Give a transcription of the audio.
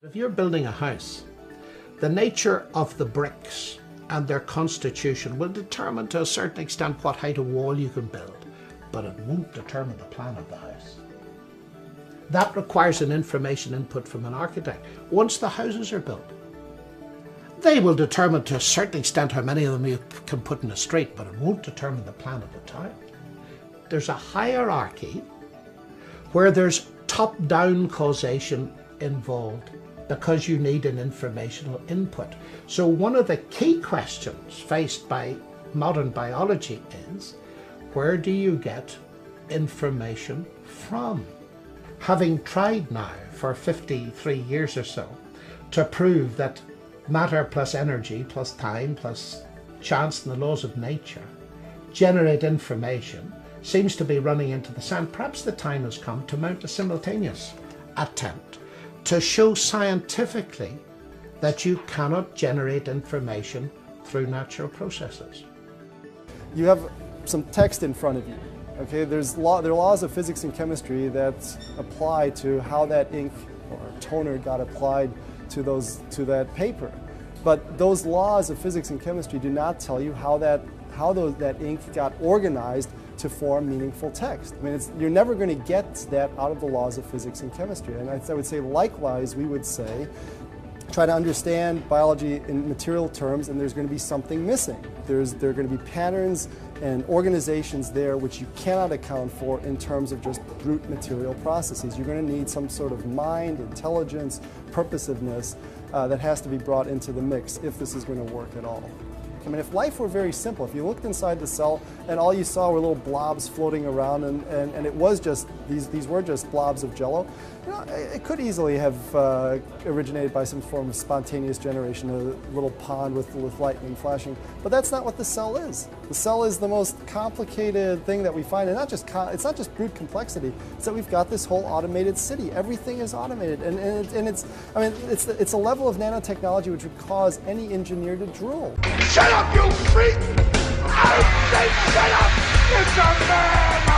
If you're building a house, the nature of the bricks and their constitution will determine to a certain extent what height of wall you can build, but it won't determine the plan of the house. That requires an information input from an architect. Once the houses are built, they will determine to a certain extent how many of them you can put in a street, but it won't determine the plan of the town. There's a hierarchy where there's top-down causation involved because you need an informational input. So one of the key questions faced by modern biology is, where do you get information from? Having tried now for 53 years or so to prove that matter plus energy plus time plus chance and the laws of nature generate information seems to be running into the sand. Perhaps the time has come to mount a simultaneous attempt to show scientifically that you cannot generate information through natural processes. You have some text in front of you. Okay, there are laws of physics and chemistry that apply to how that ink or toner got applied to that paper. But those laws of physics and chemistry do not tell you how that ink got organized to form meaningful text. I mean, you're never going to get that out of the laws of physics and chemistry. And I would say likewise, we would say, try to understand biology in material terms, and there's going to be something missing. There are going to be patterns and organizations there which you cannot account for in terms of just brute material processes. You're going to need some sort of mind, intelligence, purposiveness that has to be brought into the mix if this is going to work at all. I mean, if life were very simple, if you looked inside the cell and all you saw were little blobs floating around and it was just, these were just blobs of jello, you know, it could easily have originated by some form of spontaneous generation, a little pond with lightning flashing. But that's not what the cell is. The cell is the most complicated thing that we find, and it's not just brute complexity, it's that we've got this whole automated city. Everything is automated, and it's a level of nanotechnology which would cause any engineer to drool. Shut up, you freak! I say shut up! It's a man!